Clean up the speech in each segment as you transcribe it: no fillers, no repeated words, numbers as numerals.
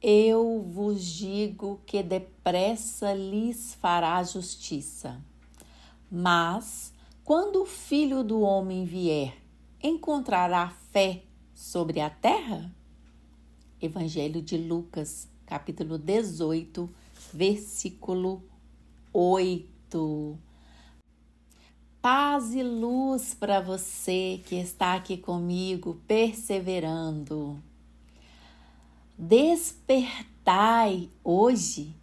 eu vos digo que depressa lhes fará justiça. Mas, quando o Filho do Homem vier, encontrará fé sobre a terra? Evangelho de Lucas, capítulo 18, versículo 8. Paz e luz para você que está aqui comigo, perseverando. Despertai hoje.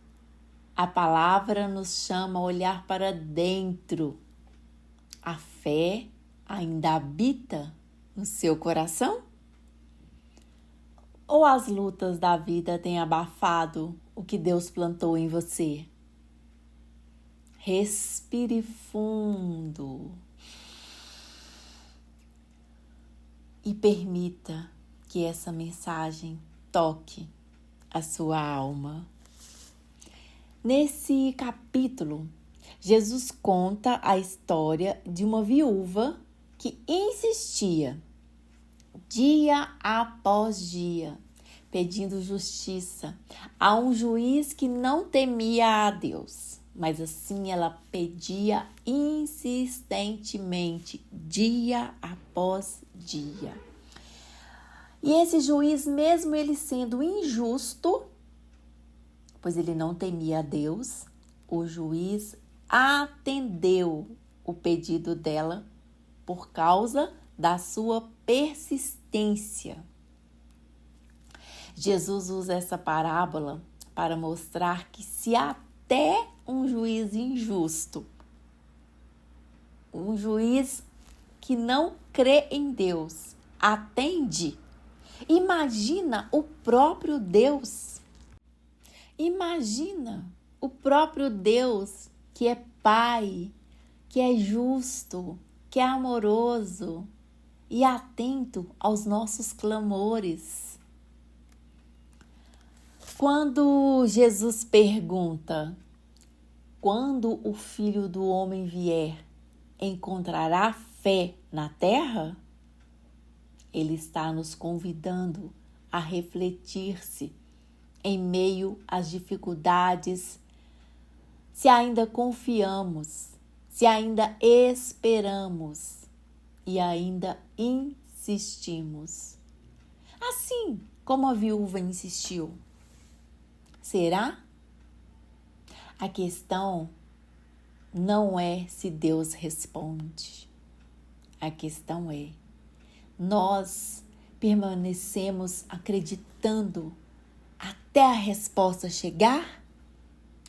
A palavra nos chama a olhar para dentro. A fé ainda habita no seu coração? Ou as lutas da vida têm abafado o que Deus plantou em você? Respire fundo e permita que essa mensagem toque a sua alma. Nesse capítulo, Jesus conta a história de uma viúva que insistia dia após dia, pedindo justiça a um juiz que não temia a Deus. Mas assim ela pedia insistentemente, dia após dia. E esse juiz, mesmo ele sendo injusto, pois ele não temia a Deus, o juiz atendeu o pedido dela por causa da sua persistência. Jesus usa essa parábola para mostrar que se até um juiz injusto, um juiz que não crê em Deus, atende, imagina o próprio Deus. Imagina o próprio Deus que é Pai, que é justo, que é amoroso e atento aos nossos clamores. Quando Jesus pergunta, quando o Filho do Homem vier, encontrará fé na terra? Ele está nos convidando a refletir-se em meio às dificuldades, se ainda confiamos, se ainda esperamos e ainda insistimos. Assim como a viúva insistiu. Será? A questão não é se Deus responde. A questão é, nós permanecemos acreditando até a resposta chegar?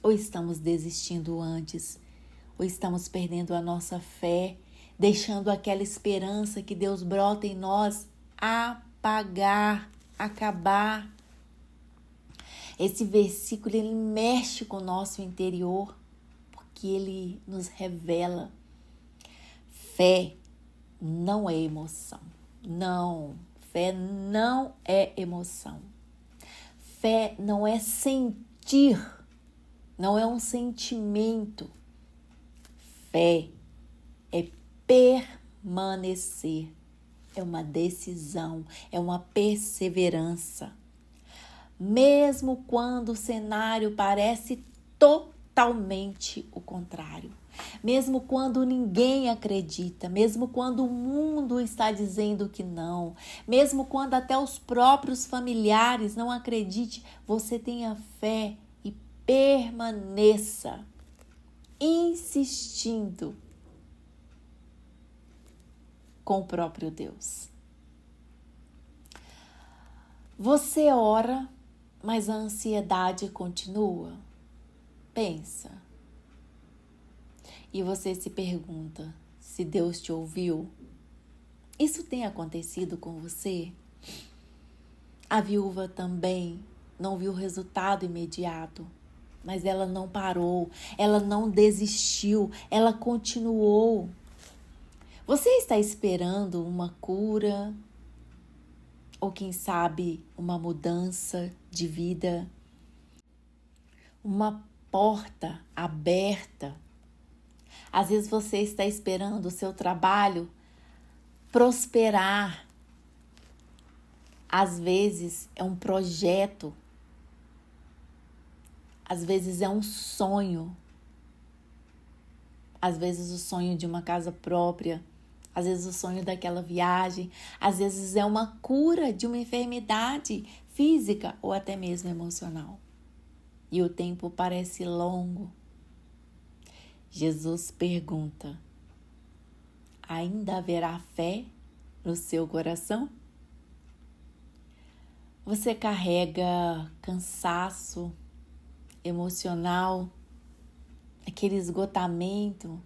Ou estamos desistindo antes? Ou estamos perdendo a nossa fé, deixando aquela esperança que Deus brota em nós apagar, acabar? Esse versículo, ele mexe com o nosso interior, porque ele nos revela. Fé não é emoção. Não, fé não é emoção. Fé não é sentir, não é um sentimento. Fé é permanecer, é uma decisão, é uma perseverança. Mesmo quando o cenário parece totalmente o contrário. Mesmo quando ninguém acredita, mesmo quando o mundo está dizendo que não, mesmo quando até os próprios familiares não acreditem, você tenha fé e permaneça insistindo com o próprio Deus. Você ora, mas a ansiedade continua? Pensa. E você se pergunta se Deus te ouviu? Isso tem acontecido com você? A viúva também não viu resultado imediato, mas ela não parou, ela não desistiu, ela continuou. Você está esperando uma cura? Ou quem sabe uma mudança de vida? Uma porta aberta? Às vezes você está esperando o seu trabalho prosperar. Às vezes é um projeto Às vezes é um sonho. Às vezes o sonho de uma casa própria. Às vezes o sonho daquela viagem. Às vezes é uma cura de uma enfermidade física ou até mesmo emocional. E o tempo parece longo. Jesus pergunta: ainda haverá fé no seu coração? Você carrega cansaço emocional, aquele esgotamento,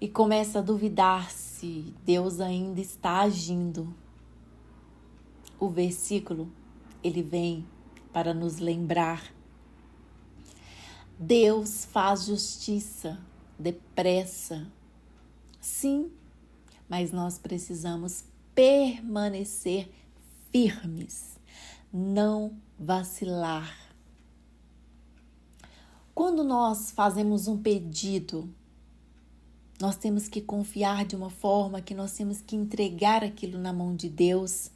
e começa a duvidar se Deus ainda está agindo. O versículo, ele vem para nos lembrar: Deus faz justiça depressa. Sim, mas nós precisamos permanecer firmes, não vacilar. Quando nós fazemos um pedido, nós temos que confiar de uma forma que nós temos que entregar aquilo na mão de Deus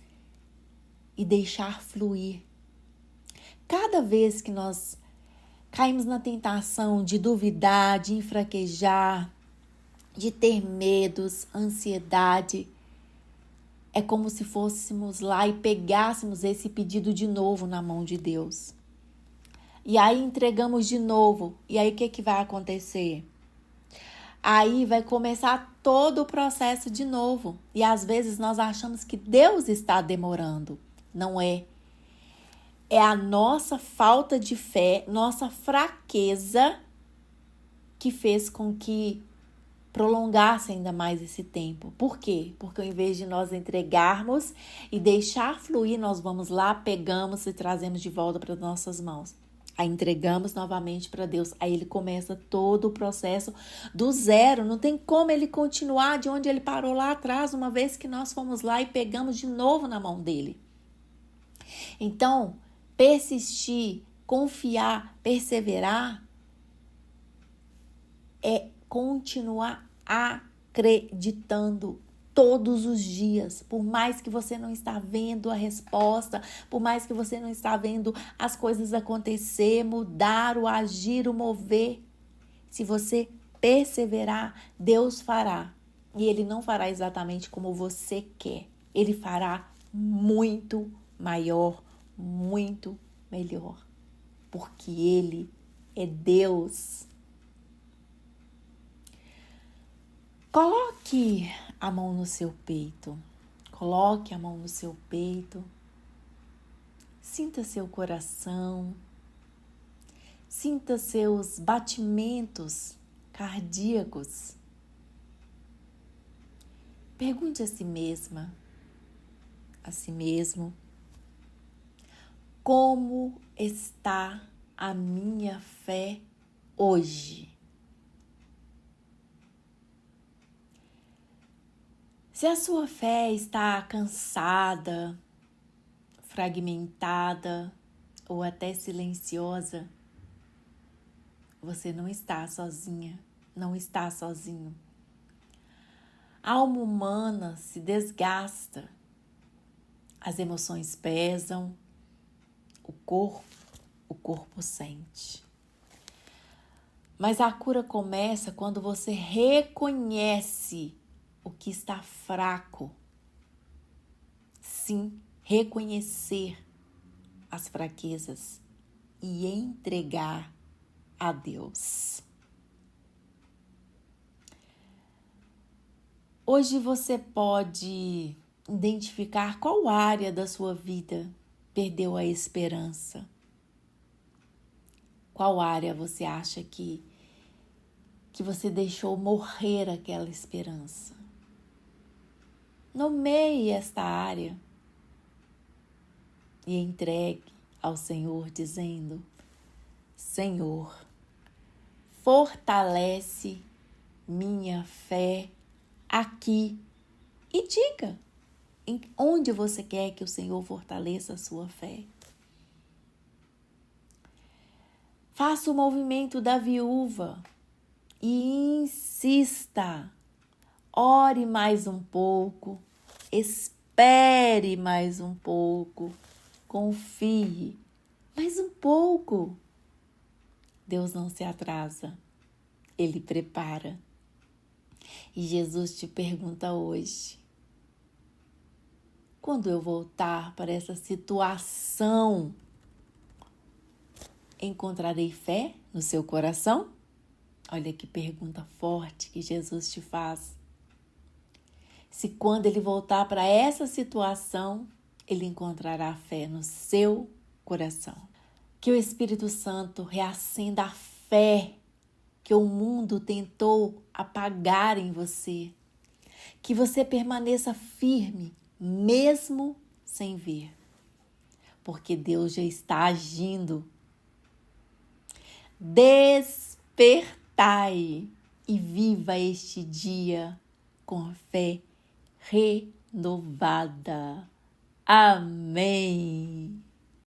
e deixar fluir. Cada vez que nós caímos na tentação de duvidar, de enfraquejar, de ter medos, ansiedade, é como se fôssemos lá e pegássemos esse pedido de novo na mão de Deus. E aí entregamos de novo. E aí o que vai acontecer? Aí vai começar todo o processo de novo. E às vezes nós achamos que Deus está demorando. Não é. É a nossa falta de fé, nossa fraqueza que fez com que prolongasse ainda mais esse tempo. Por quê? Porque ao invés de nós entregarmos e deixar fluir, nós vamos lá, pegamos e trazemos de volta para nossas mãos. Aí entregamos novamente para Deus. Aí ele começa todo o processo do zero. Não tem como ele continuar de onde ele parou lá atrás, uma vez que nós fomos lá e pegamos de novo na mão dele. Então, persistir, confiar, perseverar é continuar acreditando todos os dias, por mais que você não está vendo a resposta, por mais que você não está vendo as coisas acontecer, mudar, o agir, o mover. Se você perseverar, Deus fará. E Ele não fará exatamente como você quer. Ele fará muito maior, muito melhor. Porque Ele é Deus. Coloque a mão no seu peito. Coloque a mão no seu peito. Sinta seu coração. Sinta seus batimentos cardíacos. Pergunte a si mesma, a si mesmo: como está a minha fé hoje? Se a sua fé está cansada, fragmentada ou até silenciosa, você não está sozinha, não está sozinho. A alma humana se desgasta, as emoções pesam, o corpo sente. Mas a cura começa quando você reconhece o que está fraco. Sim, reconhecer as fraquezas e entregar a Deus. Hoje você pode identificar qual área da sua vida perdeu a esperança. Qual área você acha que você deixou morrer aquela esperança? Nomeie esta área e entregue ao Senhor, dizendo: Senhor, fortalece minha fé aqui. E diga onde você quer que o Senhor fortaleça a sua fé. Faça o movimento da viúva e insista. Ore mais um pouco, espere mais um pouco, confie, Mais um pouco. Deus não se atrasa, Ele prepara. E Jesus te pergunta hoje: quando eu voltar para essa situação, encontrarei fé no seu coração? Olha que pergunta forte que Jesus te faz. Se quando Ele voltar para essa situação, Ele encontrará fé no seu coração. Que o Espírito Santo reacenda a fé que o mundo tentou apagar em você. Que você permaneça firme, mesmo sem ver. Porque Deus já está agindo. Despertai e viva este dia com fé renovada. Amém.